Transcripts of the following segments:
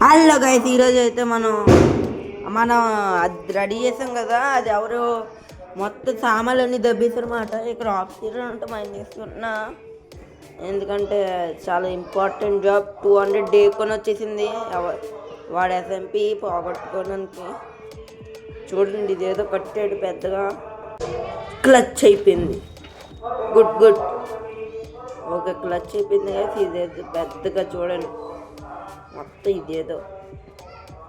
Hello guys, ఈరోజు అయితే మనం అది రెడీ చేసాం కదా. అది ఎవరు మొత్తం సామాన్లన్నీ దబ్బేసారన్నమాట. ఇక్కడ ఆఫీసర్ అంటే మనం తీసుకుంటున్నా, ఎందుకంటే చాలా ఇంపార్టెంట్ జాబ్. 200 డే కొని వచ్చేసింది వాడు ఎస్ఎంపీ పోగొట్టుకోవడానికి. చూడండి, ఇదేదో కట్టాడు పెద్దగా, క్లచ్ అయిపోయింది. గుడ్ గుడ్, ఓకే క్లచ్ అయిపోయింది కదా. ఇదేదో పెద్దగా చూడండి, మొత్తం ఇదేదో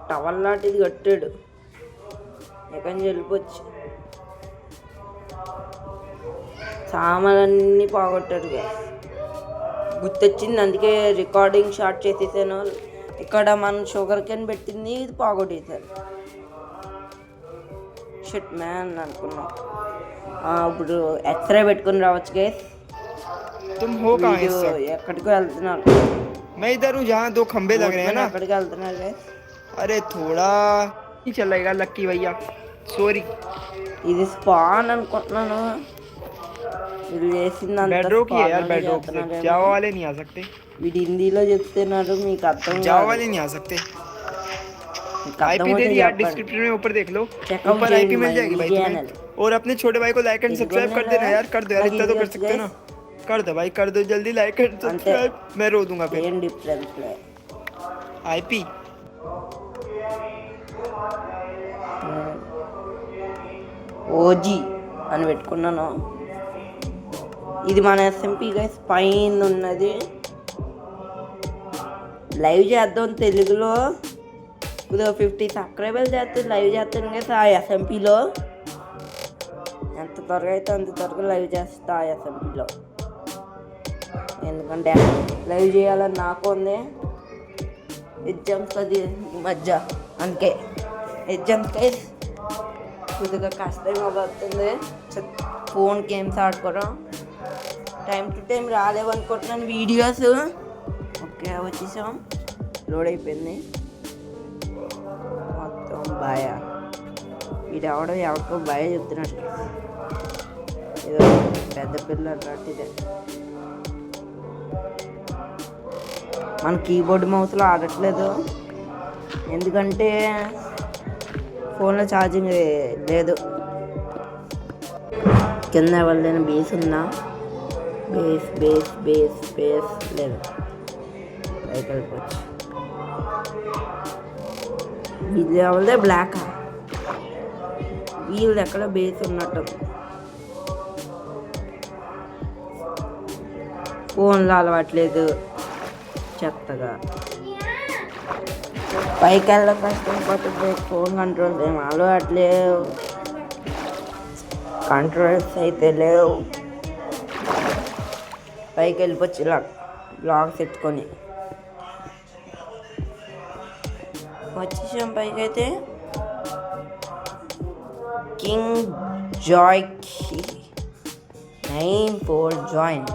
టవల్ లాంటిది కట్టాడు. ఎక్కడి నుంచి వెళ్ళిపోవచ్చు, సామాన్లన్నీ పోగొట్టాడు కదా. గుర్తొచ్చింది, అందుకే రికార్డింగ్ స్టార్ట్ చేసేసాను. ఇక్కడ మనం షుగర్ కేన్ పెట్టింది, ఇది పోగొట్టేసారు. షిట్ మ్యాన్ అనుకున్నాం. ఇప్పుడు ఎక్స్రే పెట్టుకుని రావచ్చు గైస్. ఎక్కడికో వెళ్తున్నారు. मैं इधर हूँ जहाँ 2 खंबे लग रहे हैं ना. ఎక్కడికి వెళ్తున్నారు గైస్? अरे थोड़ा नहीं चलेगा लक्की भैया, सॉरी. ఇది స్పాన్ అనుకుంటున్నాను. వీళ్ళు చేసింది बेडरोक ही है यार, बेडरोक से जावा वाले नहीं आ सकते. వీడు హిందీలో చెప్తున్నారు, మీకు అర్థం जावा वाले नहीं आ सकते. आईपी दे दिया डिस्क्रिप्शन में, ऊपर देख लो, ऊपर आईपी मिल जाएगी भाई तुम्हें. और अपने छोटे भाई को लाइक एंड सब्सक्राइब कर देना यार, कर दो यार, इतना तो कर सकते हो ना. कर दो भाई, कर दो जल्दी लाइक एंड सब्सक्राइब. मैं रो दूंगा फिर. ఏం డిఫరెన్స్ లేదు. आईपी ఓజీ అని పెట్టుకున్నాను. ఇది మన ఎస్ఎంపీ గైస్, పైన ఉన్నది. లైవ్ చేద్దాం తెలుగులో. కొద్దిగా 50 సబ్స్క్రైబర్లు చేస్తే లైవ్ చేస్తాను గైస్ ఆ ఎస్ఎంపీలో. ఎంత త్వరగా అయితే అంత త్వరగా లైవ్ చేస్తా ఆ ఎస్ఎంపీలో, ఎందుకంటే లైవ్ చేయాలని నాకు ఉంది. ఎగ్జామ్స్ అది మధ్య, అందుకే ఎగ్జామ్స్ గైస్ కొద్దిగా కష్టం అవుతుంది. ఫోన్ గేమ్స్ ఆడుకోవడం టైం టు టైం రాలేవనుకుంటున్నాను వీడియోస్. ఓకే వచ్చేసాం, లోడ్ అయిపోయింది మొత్తం. బాయ వీడు ఎవరికో బాయ చెప్తున్నాడు, ఏదో పెద్ద పిల్లలు రాటిదే. మన కీబోర్డ్ మౌస్లో ఆడట్లేదు, ఎందుకంటే ఫోన్లో ఛార్జింగ్ లేదు. కింద ఎవరిదైనా బేస్ ఉందా? బేస్ బేస్ బేస్ బేస్ లేదు. పైకి వెళ్ళిపోవచ్చు. వీళ్ళు ఎవరిదే బ్లాకా? వీళ్ళు ఎక్కడ బేస్ ఉన్నట్టు. ఫోన్లో అలవాట్లేదు చెత్తగా. పైకి వెళ్ళడం కష్టం పోతుంది. ఫోన్ కంట్రోల్స్ ఏం అలవాట్లేవు, కంట్రోల్స్ అయితే లేవు. పైకి వెళ్ళిపోవచ్చు ఇలా బ్లాగ్స్ ఎత్తుకొని. వచ్చేసాం పైకి. అయితే కింగ్ జాయ్ 94 జాయిన్.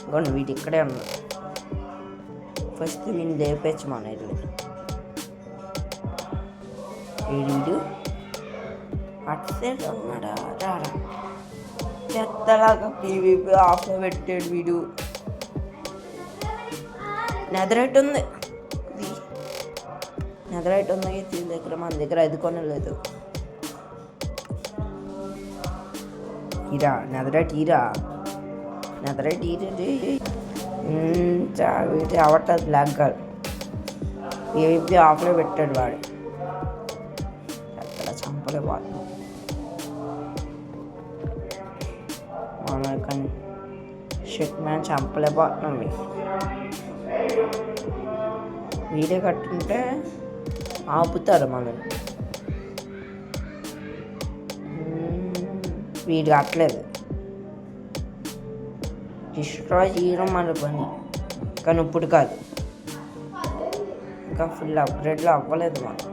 ఇంకోండి వీటి ఇక్కడే ఉన్నారు. ఫస్ట్ వీడిని లేపచ్చు మన ఇల్లు. వీడు అటు సైడ్ ఉన్నాడా? రారా, చెత్తలాగా పీవీపీ ఆఫ్లో పెట్టాడు వీడు. నెదరైట్ ఉంది, నెదరైట్ ఉంది దీని దగ్గర. మన దగ్గర అది కొనలేదు. హీరా నెదరైట్, హీరా నెదరైట్, వీటి అవట్లేదు. బ్లాక్ గర్ల్ పీవీపీ ఆఫ్లో పెట్టాడు వాడు. అక్కడ చంపలే పోతున్నాం మన. కానీ షిట్ మ్యాన్ చంపలేకపోతున్నాం. వీడియో కట్టుంటే ఆపుతారు మనల్ని. వీడు కట్టలేదు. డిస్ట్రాయ్ చేయడం మన పని, కానీ ఇప్పుడు కాదు. ఇంకా ఫుల్ అప్గ్రేడ్లో అవ్వలేదు మనం.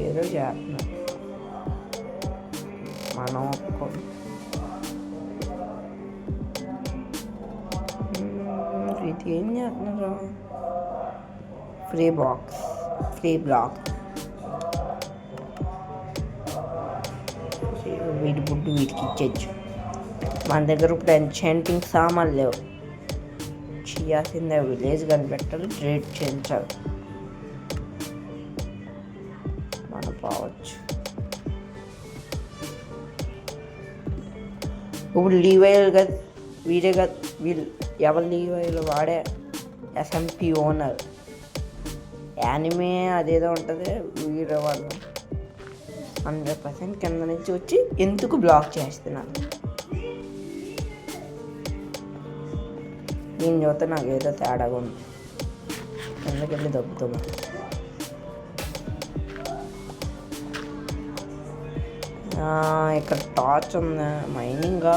ఏదో చేస్తున్నాం మనం. ఇది ఏం చేస్తున్నారు? Free box, free block. వీటి బుడ్డు వీటికి ఇచ్చేచ్చు. మన దగ్గర ఇప్పుడు ఎన్చాంటింగ్ సామాన్లు లేవు. చేయాల్సిందే విలేజ్ కనిపెట్టాలి, ట్రేడ్ చేయించాలి. మనం పోవచ్చు. ఇప్పుడు లీవైలు కదా, వీడే కదా, వీళ్ళు ఎవరు లీవైలు వాడే ఎస్ఎంపి ఓనర్. యానిమే అదేదో ఉంటుంది, వీడే వాళ్ళు 100% కింద నుంచి వచ్చి ఎందుకు బ్లాక్ చేస్తున్నారు. నేను చూస్తే నాకు ఏదో తేడాగా ఉంది. కిందకి వెళ్ళి దబ్బుతున్నా. ఇక్కడ టార్చ్ ఉంది. మైనింగా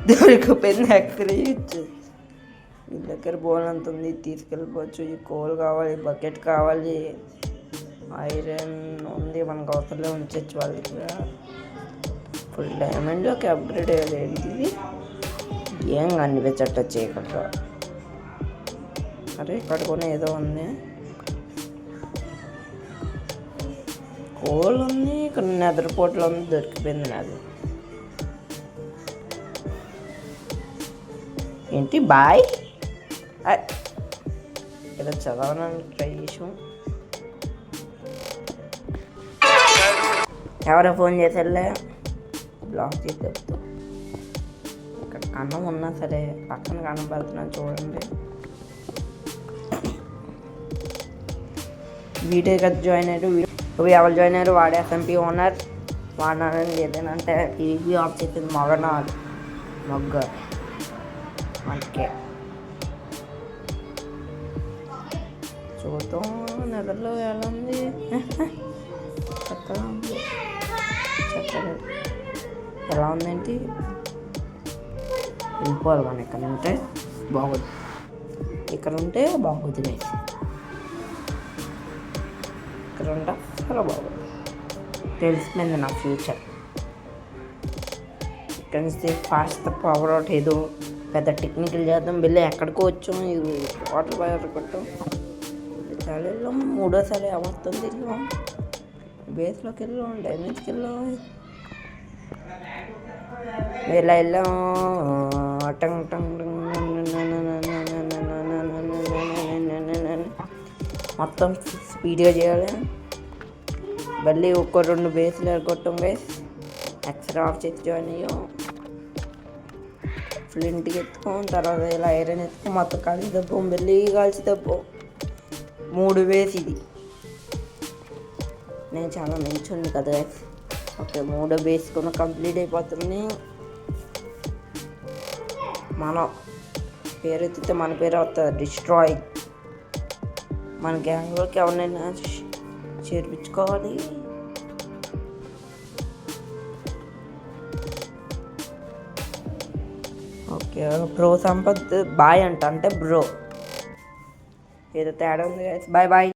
దొరికిపోయింది. ఎక్కడేయచ్చు. మీ దగ్గర బోన్ అంత ఉంది, తీసుకెళ్ళిపోవచ్చు. ఈ కోల్ కావాలి, బకెట్ కావాలి, ఐరన్ ఉంది, మనకు అవసరంలో ఉంచవచ్చు. వాళ్ళ దగ్గర ఫుల్ డైమండ్లోకి అప్గ్రేడ్ అయ్యేది. ఇది ఏం కనిపించట్టు చీకట్లో. అరే ఇక్కడ కూడా ఏదో ఉంది, కోల్ ఉంది. ఇక్కడ నెదర్పోట్లో ఉంది, దొరికిపోయింది నాది. ఏంటి బాయ్ ఏదో చదవడానికి ట్రై చేసాం. ఎవరో ఫోన్ చేసేళ్ళే, బ్లాక్ చేసి చెప్తాం. ఇక్కడ కన్నం ఉన్నా సరే పక్కన కన్నం పెడుతున్నాను చూడండి. వీడియో కదా జాయిన్ అయ్యారు. ఎవరు జాయిన్ అయ్యారు? వాడే ఎస్ఎంపి ఓనర్. వాడినారని ఏదేనంటే టీవీ ఆఫ్ చేసింది మొగనాడు మొగ్గ మనకే. చూద్దాం నెదర్లో ఎలా ఉంది. చెత్తగా ఉంది, చెత్తగా ఎలా ఉందేంటి. వెళ్ళిపోవాలి మనం. ఇక్కడ ఉంటే బాగోదు, ఇక్కడ ఉంటే బాగోదు. ఇక్కడ ఉంటే చాలా బాగోదు. తెలిసిపోయింది నా ఫ్యూచర్. ఇక్కడ నుంచి ఫాస్ట్ పవర్ అవుట్ ఏదో పెద్ద టెక్నికల్ చేద్దాం. వెళ్ళి ఎక్కడికో వచ్చాం. ఇది వాటర్ బాగా కొట్టాం. చాలా వెళ్ళాం. మూడోసారి అమర్తుంది. వెళ్ళాం బేస్లోకి వెళ్ళాం, డైమండ్స్కి వెళ్ళాం. ఇలా వెళ్ళాం. టంగ్ టంగ్ మొత్తం స్పీడ్గా చేయాలి. మళ్ళీ ఒక్క 2 బేస్లు కొట్టాం. బేస్ ఎక్స్ట్రా ఆఫ్ చేసి జాయిన్ అయ్యాం. ఫ్లింట్కి ఎత్తుకోం, తర్వాత ఇలా ఐరన్ ఎత్తుకో, మొత్తం కాల్చి దెబ్బం, వెళ్ళి కాల్చి దెబ్బం. 3 వేసి ఇది నేను చాలా మంచి కదా. ఓకే 3 బేస్ కూడా కంప్లీట్ అయిపోతుంది. మనం పేరు ఎత్తితే మన పేరు వస్తుంది, డిస్ట్రాయ్. మన గ్యాంగ్లోకి ఎవరినైనా చేర్పించుకోవాలి. ఓకే బ్రో సంపత్ బాయ్ అంటే బ్రో ఏదో తేడా ఉంది. Bye bye.